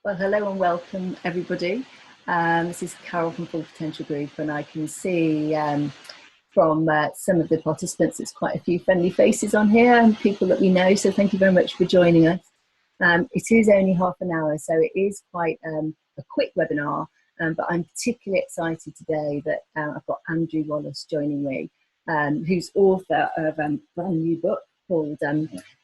Well, hello and welcome, everybody. This is Carole from Full Potential Group, and I can see from some of the participants, it's quite a few friendly faces on here and people that we know, so thank you very much for joining us. It is only half an hour, so it is quite a quick webinar, but I'm particularly excited today that I've got Andrew Wallas joining me, who's author of a brand new book called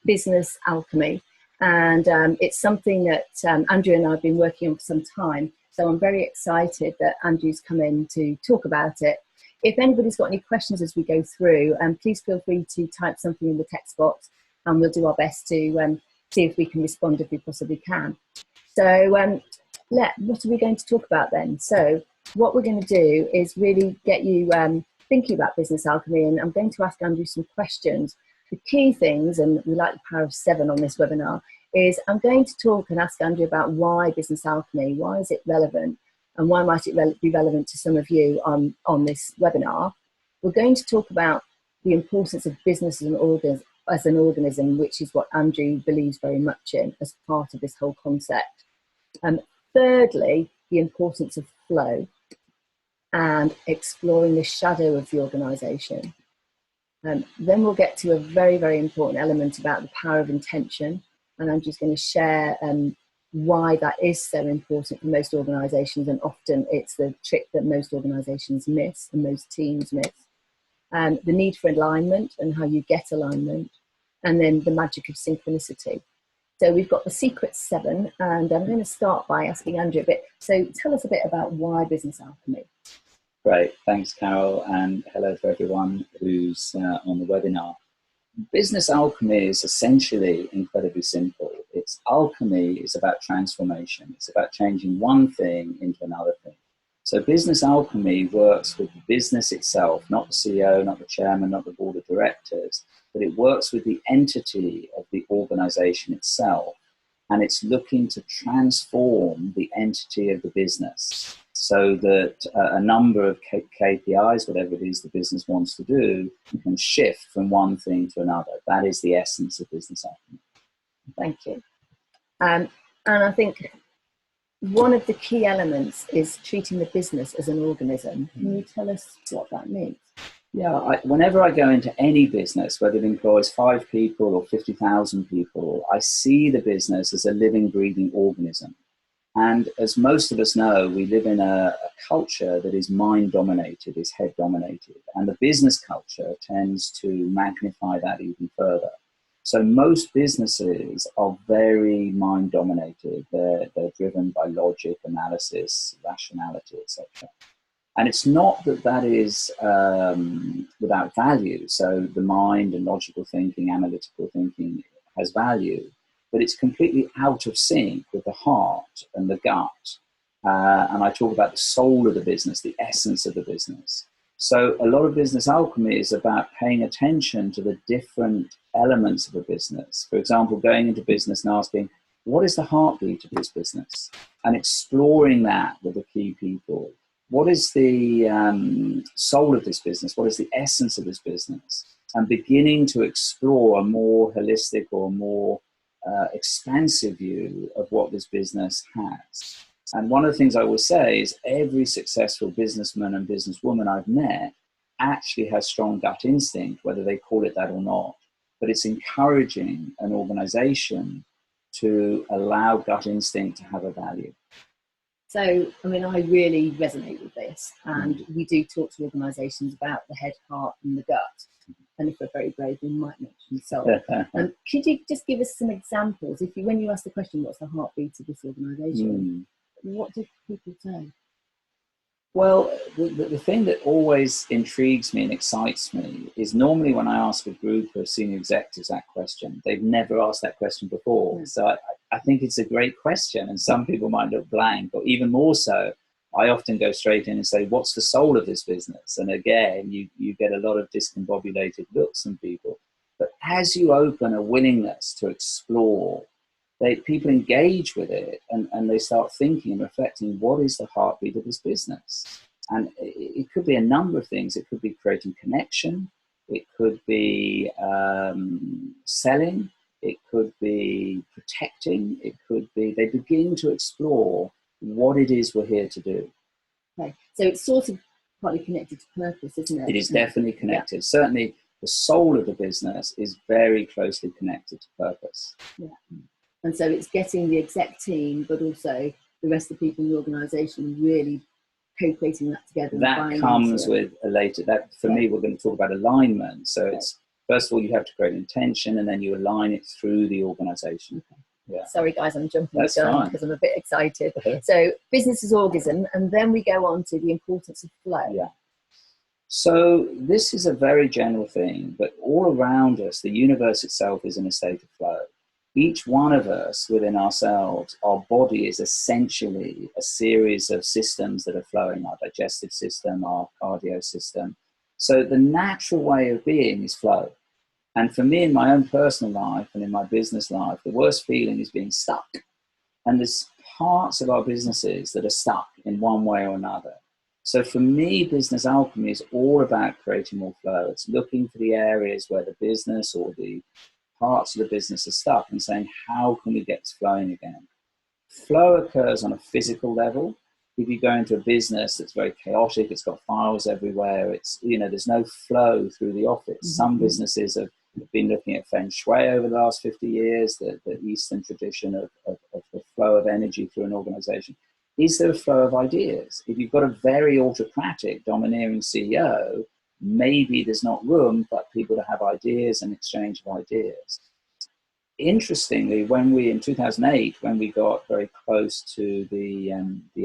Business Alchemy. And it's something that Andrew and I have been working on for some time. So I'm very excited that Andrew's come in to talk about it. If anybody's got any questions as we go through, please feel free to type something in the text box and we'll do our best to see if we can respond if we possibly can. So what are we going to talk about then? So what we're going to do is really get you thinking about Business Alchemy, and I'm going to ask Andrew some questions. The key things, and we like the power of 7 on this webinar, is I'm going to talk and ask Andrew about why Business Alchemy, why is it relevant, and why might it be relevant to some of you on this webinar. We're going to talk about the importance of business as an organism, which is what Andrew believes very much in as part of this whole concept. Thirdly, the importance of flow and exploring the shadow of the organisation. Then we'll get to a very, very important element about the power of intention, and I'm just going to share why that is so important for most organisations, and often it's the trick that most organisations miss and most teams miss. The need for alignment and how you get alignment, and then the magic of synchronicity. So we've got the secret 7, and I'm going to start by asking Andrew a bit. So tell us a bit about why Business Alchemy. Great, thanks Carole, and hello to everyone who's on the webinar. Business Alchemy is essentially incredibly simple. It's alchemy is about transformation. It's about changing one thing into another thing. So Business Alchemy works with the business itself, not the CEO, not the chairman, not the board of directors, but it works with the entity of the organization itself. And it's looking to transform the entity of the business so that a number of KPIs, whatever it is the business wants to do, can shift from one thing to another. That is the essence of Business Alchemy. Thank you. And I think one of the key elements is treating the business as an organism. Can you tell us what that means? Yeah, whenever I go into any business, whether it employs 5 people or 50,000 people, I see the business as a living, breathing organism. And as most of us know, we live in a culture that is mind-dominated, is head-dominated. And the business culture tends to magnify that even further. So most businesses are very mind-dominated. They're driven by logic, analysis, rationality, etc. And it's not that that is without value. So the mind and logical thinking, analytical thinking has value, but it's completely out of sync with the heart and the gut. And I talk about the soul of the business, the essence of the business. So a lot of Business Alchemy is about paying attention to the different elements of a business. For example, going into business and asking, what is the heartbeat of this business? And exploring that with the key people. What is the soul of this business? What is the essence of this business? And beginning to explore a more holistic or more expansive view of what this business has. And one of the things I will say is every successful businessman and businesswoman I've met actually has strong gut instinct, whether they call it that or not. But it's encouraging an organization to allow gut instinct to have a value. So, I mean, I really resonate with this, and we do talk to organisations about the head, heart and the gut. And if we're very brave, we might mention soul. Could you just give us some examples? When you ask the question, what's the heartbeat of this organisation, what do people say? Well, the thing that always intrigues me and excites me is normally when I ask a group of senior executives that question, they've never asked that question before. Yeah. So I think it's a great question, and some people might look blank, or even more so, I often go straight in and say, what's the soul of this business? And again, you get a lot of discombobulated looks from people. But as you open a willingness to explore, people engage with it and they start thinking and reflecting, what is the heartbeat of this business? And it could be a number of things. It could be creating connection. It could be selling. it could be protecting, it could be, they begin to explore what it is we're here to do. Okay. So it's sort of partly connected to purpose, isn't it? It is definitely connected. Yeah. Certainly the soul of the business is very closely connected to purpose. Yeah. And so it's getting the exec team, but also the rest of the people in the organisation really co-creating that together. That comes with a later, that for me, we're going to talk about alignment. So it's, first of all, you have to create intention, and then you align it through the organisation. Okay. Yeah. Sorry guys, I'm jumping the That's gun fine. because I'm a bit excited. So business is organism, and then we go on to the importance of flow. Yeah. So this is a very general thing, but all around us, the universe itself is in a state of flow. Each one of us within ourselves, our body is essentially a series of systems that are flowing, our digestive system, our cardio system. So the natural way of being is flow. And for me, in my own personal life and in my business life, the worst feeling is being stuck. And there's parts of our businesses that are stuck in one way or another. So for me, Business Alchemy is all about creating more flow. It's looking for the areas where the business or the parts of the business are stuck and saying, how can we get this flowing again? Flow occurs on a physical level. If you go into a business that's very chaotic, it's got files everywhere, it's, you know, there's no flow through the office. Mm-hmm. Some businesses have been looking at Feng Shui over the last 50 years, the Eastern tradition of the flow of energy through an organization. Is there a flow of ideas? If you've got a very autocratic, domineering CEO, maybe there's not room for people to have ideas and exchange of ideas. Interestingly, in 2008, when we got very close to the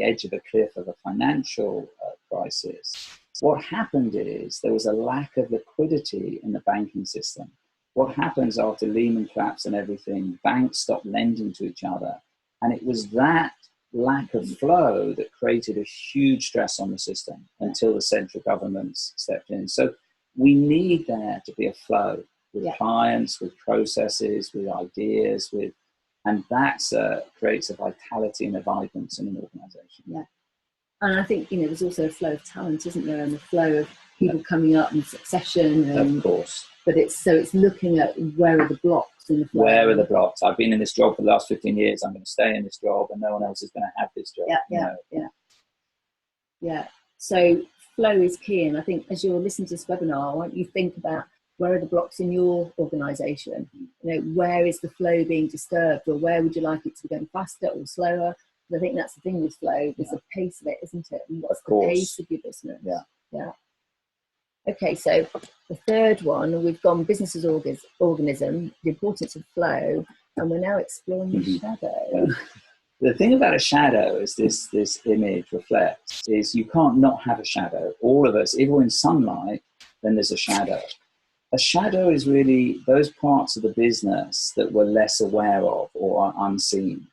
edge of a cliff of a financial crisis, what happened is there was a lack of liquidity in the banking system. What happens after Lehman collapsed and everything, banks stopped lending to each other. And it was that lack of flow that created a huge stress on the system until the central governments stepped in. So we need there to be a flow with clients, with processes, with ideas, and that creates a vitality and a vibrance in an organization. Yeah. And I think, there's also a flow of talent, isn't there? And the flow of people coming up in succession. Of course. But it's looking at where are the blocks in the flow. Where are the blocks? I've been in this job for the last 15 years. I'm going to stay in this job and no one else is going to have this job. Yeah. So flow is key. And I think as you're listening to this webinar, why don't you think about where are the blocks in your organisation? Where is the flow being disturbed, or where would you like it to be going faster or slower? I think that's the thing with flow, there's a pace of it, isn't it? And what's the pace of your business? Yeah. Okay, so the third one, we've gone business as organism, the importance of flow, and we're now exploring the shadow. The thing about a shadow, is this image reflects, is you can't not have a shadow. All of us, if we're in sunlight, then there's a shadow. A shadow is really those parts of the business that we're less aware of or are unseen.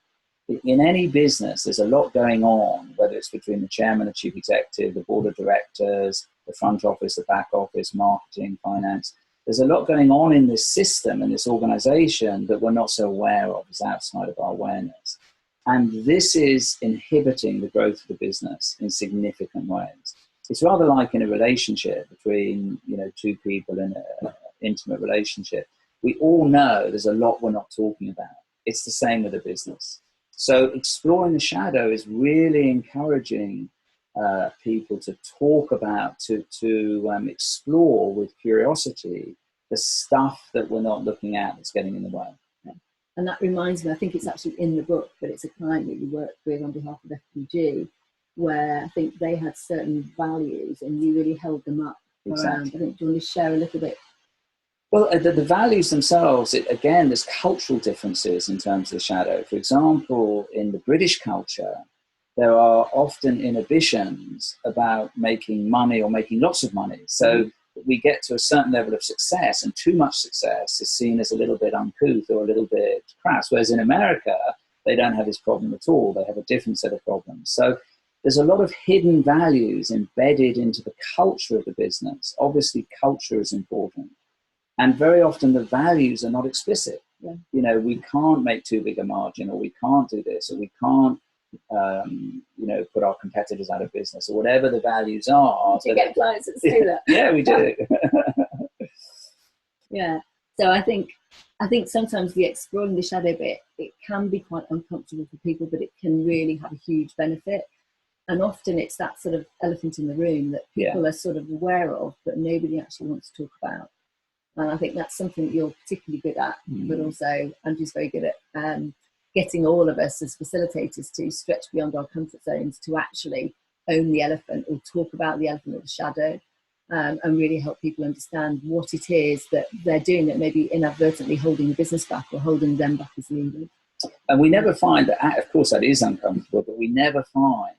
In any business, there's a lot going on, whether it's between the chairman, the chief executive, the board of directors, the front office, the back office, marketing, finance. There's a lot going on in this system and this organization that we're not so aware of, is outside of our awareness. And this is inhibiting the growth of the business in significant ways. It's rather like in a relationship between, two people in an intimate relationship. We all know there's a lot we're not talking about. It's the same with a business. So exploring the shadow is really encouraging people to talk about, to explore with curiosity the stuff that we're not looking at that's getting in the way. And that reminds me, I think it's actually in the book, but it's a client that you worked with on behalf of FPG, where I think they had certain values and you really held them up around. I think, do you want to share a little bit? Well, the values themselves, again, there's cultural differences in terms of the shadow. For example, in the British culture, there are often inhibitions about making money or making lots of money. So we get to a certain level of success, and too much success is seen as a little bit uncouth or a little bit crass. Whereas in America, they don't have this problem at all. They have a different set of problems. So there's a lot of hidden values embedded into the culture of the business. Obviously, culture is important. And very often the values are not explicit. Yeah. We can't make too big a margin, or we can't do this, or we can't, put our competitors out of business, or whatever the values are. Do you get clients that say that? Yeah, we do. Yeah. So I think I think sometimes the exploring the shadow bit, it can be quite uncomfortable for people, but it can really have a huge benefit. And often it's that sort of elephant in the room that people are sort of aware of, but nobody actually wants to talk about. And I think that's something that you're particularly good at, but also Andrew's very good at getting all of us as facilitators to stretch beyond our comfort zones to actually own the elephant or talk about the elephant or the shadow, and really help people understand what it is that they're doing that maybe inadvertently holding the business back or holding them back as leaders. And we never find that, of course, that is uncomfortable, but we never find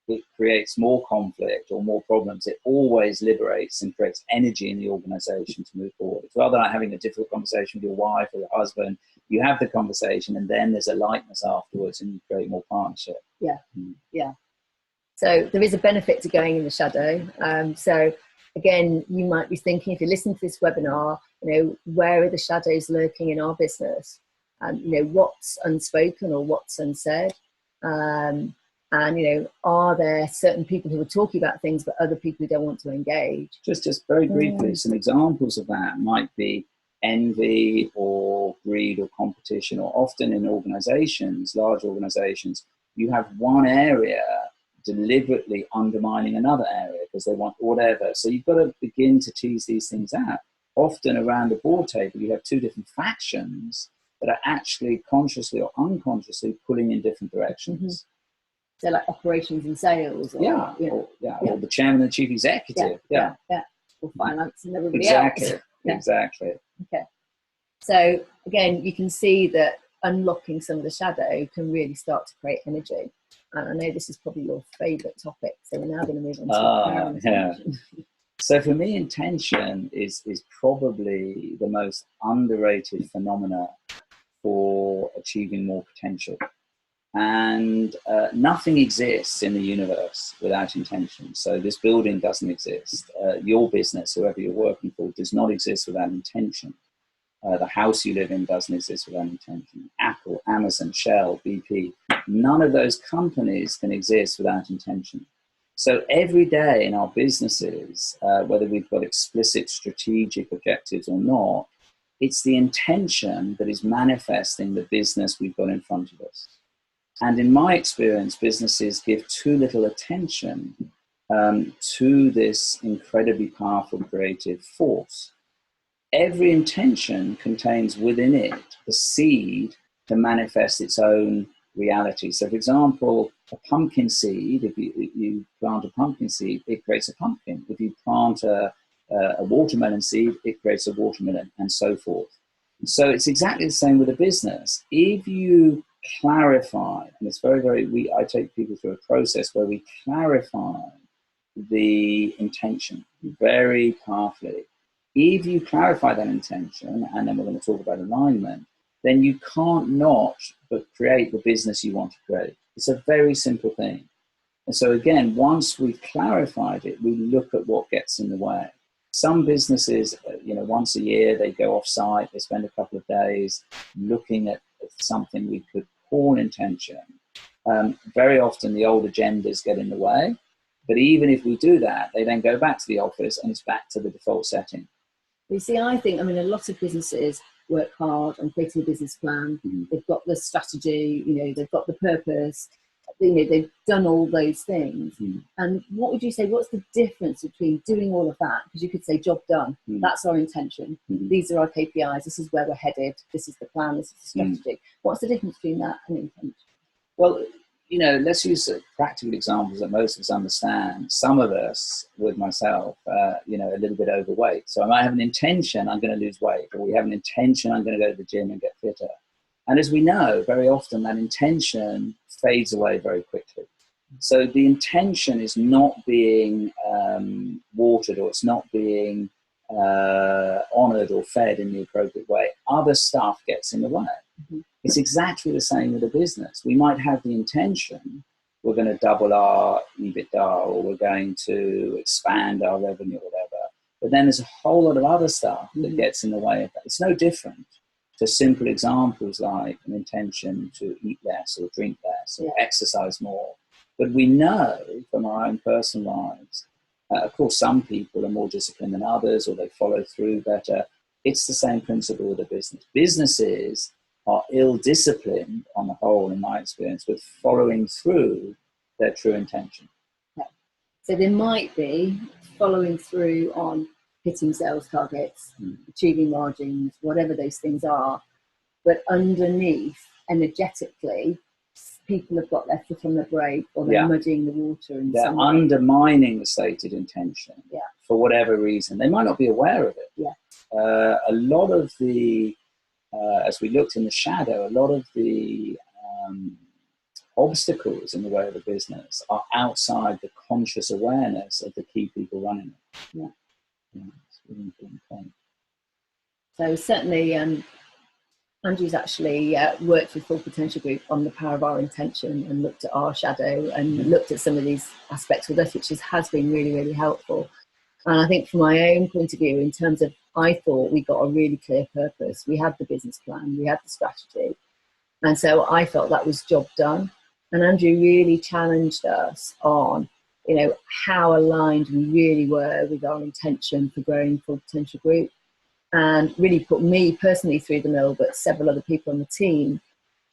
it creates more conflict or more problems. It always liberates and creates energy in the organization to move forward. It's rather like having a difficult conversation with your wife or your husband. You have the conversation and then there's a lightness afterwards and you create more partnership. Yeah. So there is a benefit to going in the shadow. So again, you might be thinking, if you're listening to this webinar, where are the shadows lurking in our business? What's unspoken or what's unsaid? And, are there certain people who are talking about things, but other people who don't want to engage? Just very briefly, some examples of that might be envy or greed or competition, or often in organizations, large organizations, you have one area deliberately undermining another area because they want whatever. So you've got to begin to tease these things out. Often around the board table, you have two different factions that are actually consciously or unconsciously pulling in different directions. So like operations and sales, or, or the chairman and chief executive, or finance and everybody exactly. else. Exactly. Okay. So again, you can see that unlocking some of the shadow can really start to create energy. And I know this is probably your favourite topic, so we're now going to move on to intention. So for me, intention is probably the most underrated phenomena for achieving more potential. And nothing exists in the universe without intention. So this building doesn't exist. Your business, whoever you're working for, does not exist without intention. The house you live in doesn't exist without intention. Apple, Amazon, Shell, BP, none of those companies can exist without intention. So every day in our businesses, whether we've got explicit strategic objectives or not, it's the intention that is manifesting the business we've got in front of us. And in my experience, businesses give too little attention to this incredibly powerful creative force. Every intention contains within it the seed to manifest its own reality. So, for example, a pumpkin seed, if you plant a pumpkin seed, it creates a pumpkin. If you plant a watermelon seed, it creates a watermelon, and so forth. So it's exactly the same with a business. If you clarify, and it's I take people through a process where we clarify the intention very powerfully. If you clarify that intention, and then we're going to talk about alignment, then you can't not but create the business you want to create. It's a very simple thing. And so again, once we've clarified it, we look at what gets in the way. Some businesses, once a year, they go off-site, they spend a couple of days looking at something we could call intention. Very often the old agendas get in the way. But even if we do that, they then go back to the office and it's back to the default setting. You see, I a lot of businesses work hard on creating a business plan. They've got the strategy, they've got the purpose, they've done all those things. And what would you say, what's the difference between doing all of that? Because you could say job done, that's our intention. These are our KPIs, this is where we're headed, this is the plan, this is the strategy. What's the difference between that and intention? Well, let's use practical examples that most of us understand. Some of us, with myself, a little bit overweight. So I might have an intention, I'm going to lose weight, or we have an intention, I'm going to go to the gym and get fitter. And as we know, very often that intention fades away very quickly. So the intention is not being watered, or it's not being honored or fed in the appropriate way. Other stuff gets in the way. It's exactly the same with a business. We might have the intention, we're going to double our EBITDA, or we're going to expand our revenue, or whatever. But then there's a whole lot of other stuff that gets in the way of that. It's no different to simple examples like an intention to eat less or drink less or exercise more. But we know from our own personal lives, of course, some people are more disciplined than others, or they follow through better. It's the same principle with a business. Businesses are ill-disciplined on the whole, in my experience, with following through their true intention. So they might be following through on hitting sales targets, achieving margins, whatever those things are, but underneath, energetically, people have got their foot on the brake, or they're muddying the water. They're undermining the stated intention for whatever reason. They might not be aware of it. A lot of the, as we looked in the shadow, a lot of the obstacles in the way of the business are outside the conscious awareness of the key people running it. It's a really important point. So certainly, Andrew's actually worked with Full Potential Group on the power of our intention, and looked at our shadow and looked at some of these aspects with us, which has been really, really helpful. And I think from my own point of view, in terms of, I thought we got a really clear purpose. We had the business plan, we had the strategy. And so I felt that was job done. And Andrew really challenged us on, how aligned we really were with our intention for growing Full Potential Group, and really put me personally through the mill, but several other people on the team,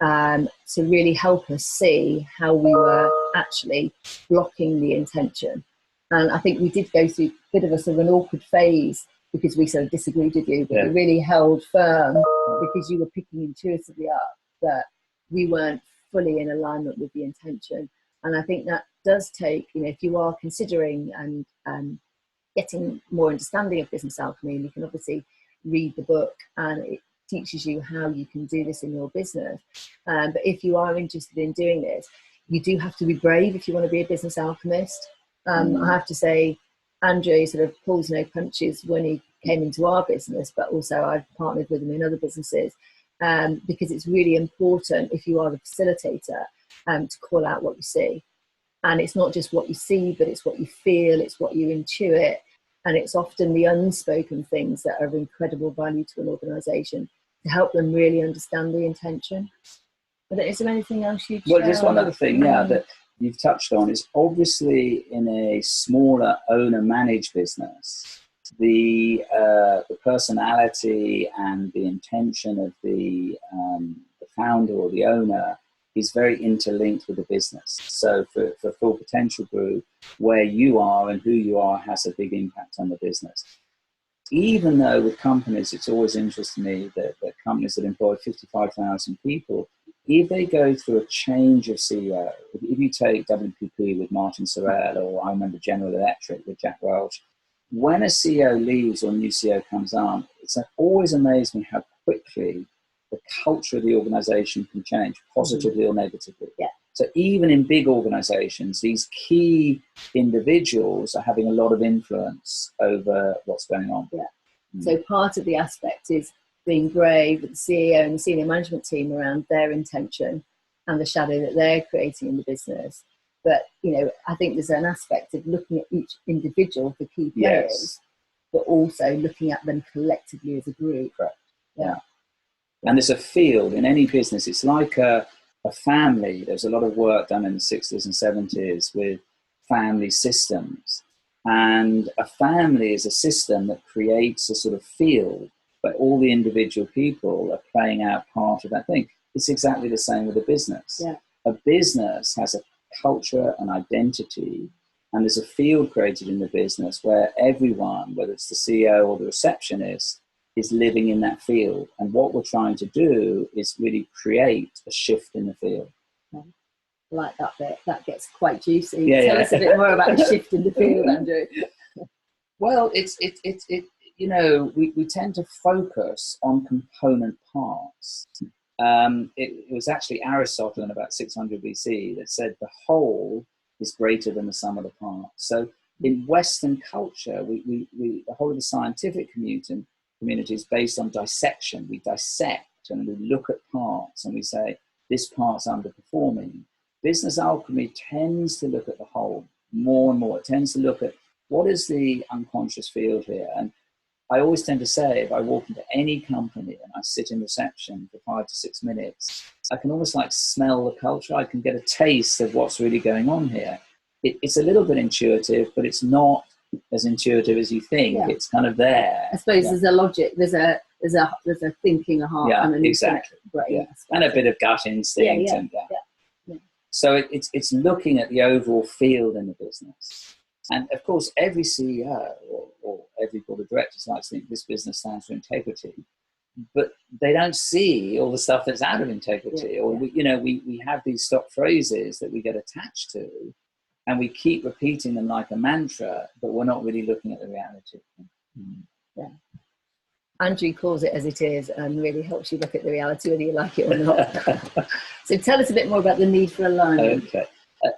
to really help us see how we were actually blocking the intention. And I think we did go through a bit of a sort of an awkward phase, because we sort of disagreed with you, but we really held firm, because you were picking intuitively up that we weren't fully in alignment with the intention. And I think that does take, if you are considering and getting more understanding of Business Alchemy, and you can obviously read the book, and it teaches you how you can do this in your business. But if you are interested in doing this, you do have to be brave if you want to be a business alchemist. I have to say, Andrew sort of pulls no punches when he came into our business, but also I've partnered with him in other businesses, because it's really important, if you are the facilitator, to call out what you see. And it's not just what you see, but it's what you feel, it's what you intuit. And it's often the unspoken things that are of incredible value to an organisation, to help them really understand the intention. But is there anything else you'd share? Well, just one other thing, that you've touched on is, obviously in a smaller owner-managed business, the personality and the intention of the founder or the owner is very interlinked with the business. So for Full Potential Group, where you are and who you are has a big impact on the business. Even though with companies, it's always interested me that companies that employ 55,000 people, if they go through a change of CEO, if you take WPP with Martin Sorrell, or I remember General Electric with Jack Welch, when a CEO leaves or a new CEO comes on, it's always amazed me how quickly the culture of the organization can change, positively or negatively. So even in big organizations, these key individuals are having a lot of influence over what's going on. So part of the aspect is being brave with the CEO and the senior management team around their intention and the shadow that they're creating in the business. But, I think there's an aspect of looking at each individual, the key players, but also looking at them collectively as a group. And there's a field in any business. It's like a family. There's a lot of work done in the 60s and 70s with family systems. And a family is a system that creates a sort of field, but all the individual people are playing out part of that thing. It's exactly the same with a business. A business has a culture and identity, and there's a field created in the business where everyone, whether it's the CEO or the receptionist, is living in that field. And what we're trying to do is really create a shift in the field. I like that bit. That gets quite juicy. Tell us a bit more about the shift in the field, Andrew. Well, we tend to focus on component parts. It was actually Aristotle in about 600 BC that said the whole is greater than the sum of the parts. So in Western culture, the whole of the scientific community is based on dissection. We dissect and we look at parts and we say, this part's underperforming. Business Alchemy tends to look at the whole more and more. It tends to look at what is the unconscious field here. And I always tend to say, if I walk into any company and I sit in reception for 5 to 6 minutes, I can almost like smell the culture. I can get a taste of what's really going on here. It's a little bit intuitive, but it's not as intuitive as you think. Yeah. It's kind of there. I suppose there's a logic, there's a thinking, a heart, and an exactly. brain, and a bit of gut instinct. So it's looking at the overall field in the business. And of course, every CEO or every board of directors likes to think this business stands for integrity, but they don't see all the stuff that's out of integrity. We have these stock phrases that we get attached to, and we keep repeating them like a mantra, but we're not really looking at the reality. Yeah. Andrew calls it as it is and really helps you look at the reality whether you like it or not. So tell us a bit more about the need for alignment. Okay.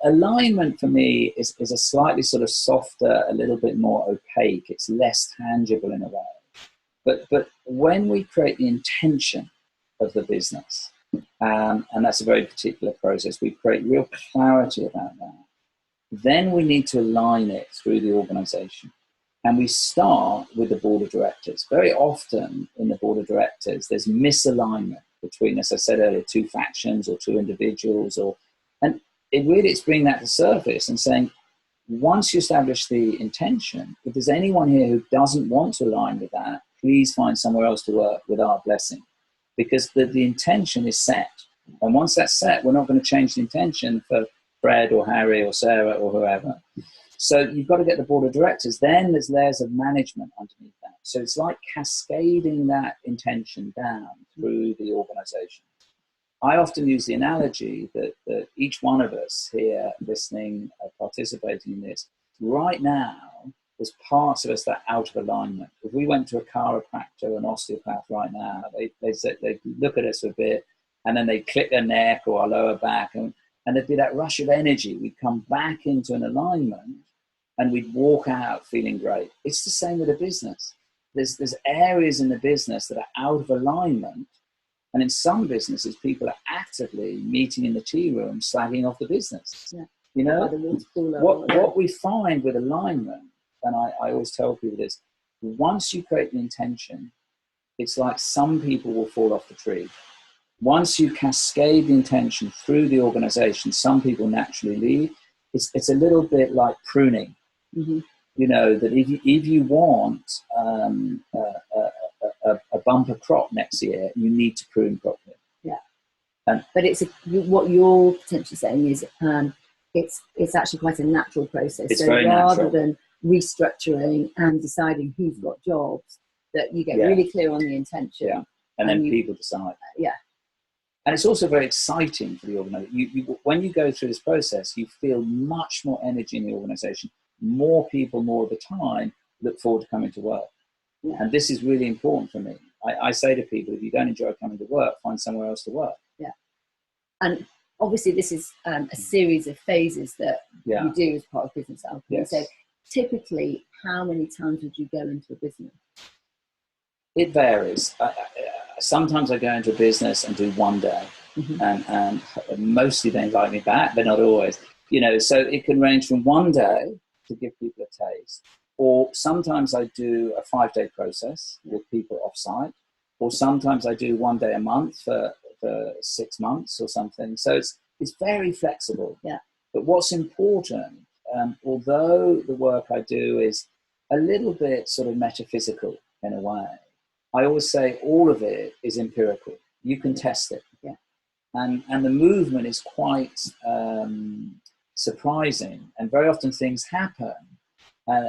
Alignment for me is a slightly sort of softer, a little bit more opaque. It's less tangible in a way. But when we create the intention of the business, and that's a very particular process, we create real clarity about that, then we need to align it through the organization. And we start with the board of directors. Very often in the board of directors, there's misalignment between, as I said earlier, two factions or two individuals, and it's bringing that to surface and saying, once you establish the intention, if there's anyone here who doesn't want to align with that, please find somewhere else to work with our blessing, because the intention is set. And once that's set, we're not going to change the intention for Fred or Harry or Sarah or whoever. So you've got to get the board of directors. Then there's layers of management underneath that. So it's like cascading that intention down through the organization. I often use the analogy that each one of us here listening, participating in this, right now, there's parts of us that are out of alignment. If we went to a chiropractor, an osteopath right now, they look at us for a bit, and then they click their neck or our lower back, and there'd be that rush of energy. We'd come back into an alignment, and we'd walk out feeling great. It's the same with a business. There's areas in the business that are out of alignment, and in some businesses, people are actively meeting in the tea room, slagging off the business. Yeah. You know, what we find with alignment, and I always tell people this, once you create the intention, it's like some people will fall off the tree. Once you cascade the intention through the organization, some people naturally leave. It's a little bit like pruning. Mm-hmm. You know, that if you want a bumper crop next year, you need to prune properly. Yeah. But what you're potentially saying is it's actually quite a natural process. It's so very rather natural. than restructuring and deciding who's got jobs, that you get really clear on the intention. Yeah. And then people decide. Yeah. And it's also very exciting for the organization. When you go through this process, you feel much more energy in the organization. More people, more of the time, look forward to coming to work. Yeah. And this is really important for me. I say to people, if you don't enjoy coming to work, find somewhere else to work. Yeah. And obviously this is a series of phases that you do as part of Business Alchemy. Yes. So typically, how many times would you go into a business? It varies. Sometimes I go into a business and do one day, and mostly they invite me back, but not always. You know, so it can range from one day to give people a taste, or sometimes I do a 5-day process with people off-site, or sometimes I do one day a month for 6 months or something. So it's very flexible. Yeah. But what's important, although the work I do is a little bit sort of metaphysical in a way, I always say all of it is empirical. You can test it. Yeah. And the movement is quite surprising. And very often things happen.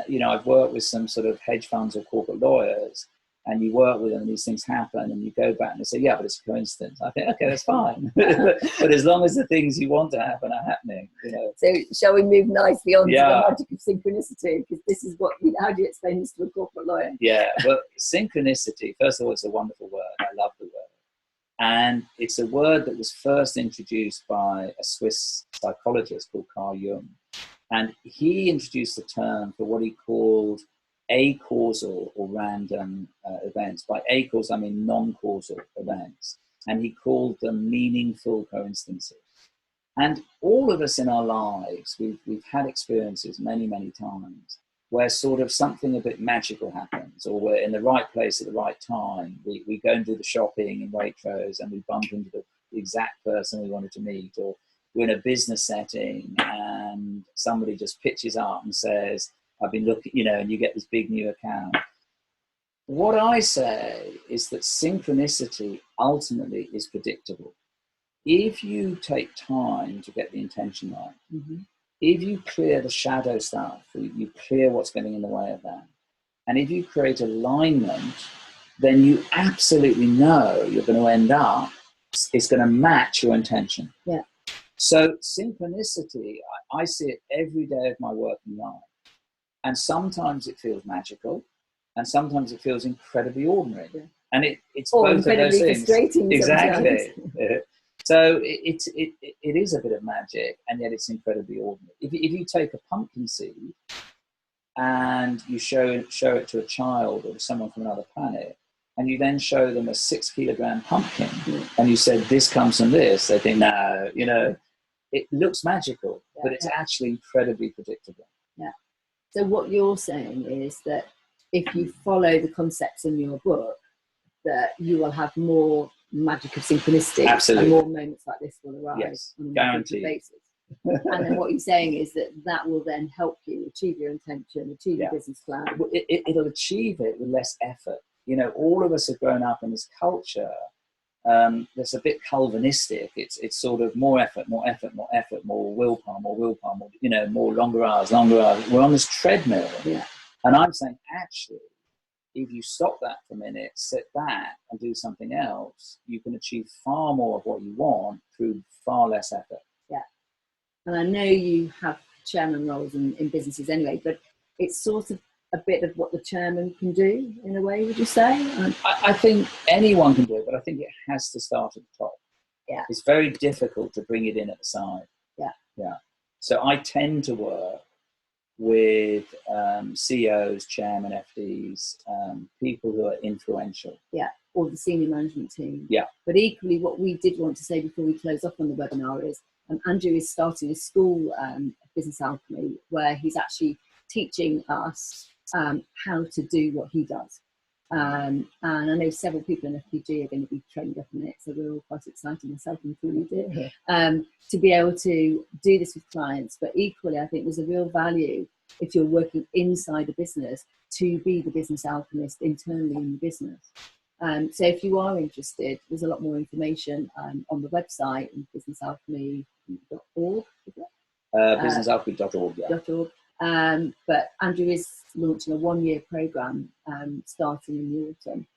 You know, I've worked with some sort of hedge funds or corporate lawyers, and you work with them and these things happen, and you go back and they say, yeah, but it's a coincidence. I think, okay, that's fine. But as long as the things you want to happen are happening, you know. So shall we move nicely on to the magic of synchronicity? Because this is how do you explain this to a corporate lawyer? Yeah, well, synchronicity, first of all, it's a wonderful word. I love the word. And it's a word that was first introduced by a Swiss psychologist called Carl Jung. And he introduced the term for what he called acausal or random events. By acausal, I mean non-causal events. And he called them meaningful coincidences. And all of us in our lives, we've had experiences many, many times where sort of something a bit magical happens, or we're in the right place at the right time. We go and do the shopping in Waitrose and we bump into the exact person we wanted to meet, or we're in a business setting and somebody just pitches up and says, I've been looking, you know, and you get this big new account. What I say is that synchronicity ultimately is predictable. If you take time to get the intention right, if you clear the shadow stuff, you clear what's getting in the way of that, and if you create alignment, then you absolutely know you're going to end up, it's going to match your intention. Yeah. So synchronicity, I see it every day of my working life. And sometimes it feels magical, and sometimes it feels incredibly ordinary. Yeah. And it's or both of those things. Frustrating exactly. So it is a bit of magic, and yet it's incredibly ordinary. If you take a pumpkin seed and you show it to a child or to someone from another planet, and you then show them a 6 kilogram pumpkin, and you said, this comes from this, they think, no, you know, it looks magical, but it's actually incredibly predictable. Yeah. So what you're saying is that if you follow the concepts in your book, that you will have more magic of synchronicity. Absolutely. And more moments like this will arise. Yes, on a guaranteed. basis. And then what you're saying is that will then help you achieve your intention, achieve your business plan. It'll achieve it with less effort. You know, all of us have grown up in this culture that's a bit Calvinistic. It's sort of more effort, more willpower, more, you know, more longer hours. We're on this treadmill. Yeah. And I'm saying, actually, if you stop that for a minute, sit back and do something else, you can achieve far more of what you want through far less effort. Yeah. And I know you have chairman roles in businesses anyway, but it's sort of a bit of what the chairman can do in a way, would you say? I think anyone can do it, but I think it has to start at the top. Yeah. It's very difficult to bring it in at the side. Yeah. Yeah. So I tend to work with CEOs, chairman, FDs, people who are influential. Yeah, or the senior management team. Yeah. But equally, what we did want to say before we close off on the webinar is Andrew is starting a school, Business Alchemy, where he's actually teaching us how to do what he does. And I know several people in FPG are going to be trained up in it, so we're all quite excited, myself included, to be able to do this with clients. But equally, I think there's a real value if you're working inside a business to be the business alchemist internally in the business. So if you are interested, there's a lot more information on the website, businessalchemy.org. Businessalchemy.org, yeah. .org. But Andrew is launching a 1-year program starting in the autumn.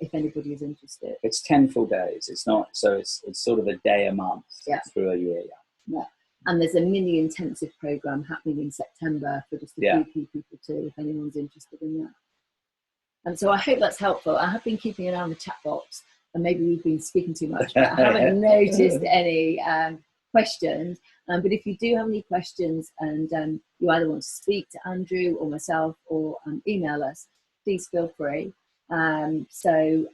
If anybody is interested, it's 10 full days. It's not so. It's sort of a day a month through a year. Yeah. And there's a mini intensive program happening in September for just a few key people too, if anyone's interested in that. And so I hope that's helpful. I have been keeping an eye on the chat box, and maybe we've been speaking too much, but I haven't noticed any questions. But if you do have any questions and you either want to speak to Andrew or myself or email us, please feel free. So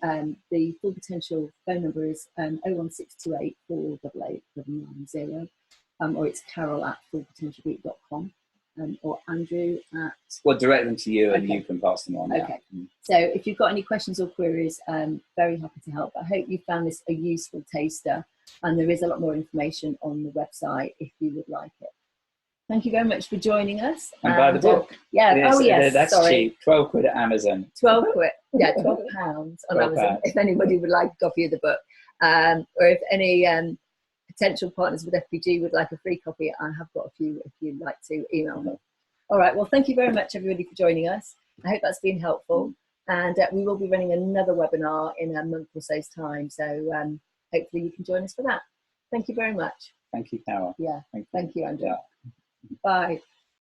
the Full Potential phone number is 01628 488 790, or it's carole@fullpotentialgroup.com. Or Andrew at... Well, direct them to you and you can pass them on. Okay. Yeah. So if you've got any questions or queries, very happy to help. I hope you found this a useful taster, and there is a lot more information on the website if you would like it. Thank you very much for joining us. And buy the book. Yeah. Yes, oh, yes. That's cheap. 12 quid at Amazon. 12 quid. Yeah, £12 on Amazon. If anybody would like a copy of the book. Or if any... potential partners with FPG would like a free copy, I have got a few if you'd like to email me. All right, well, thank you very much, everybody, for joining us. I hope that's been helpful. And we will be running another webinar in a month or so's time. So hopefully you can join us for that. Thank you very much. Thank you, Carole. Yeah, thank you, Andrew. Yeah. Bye.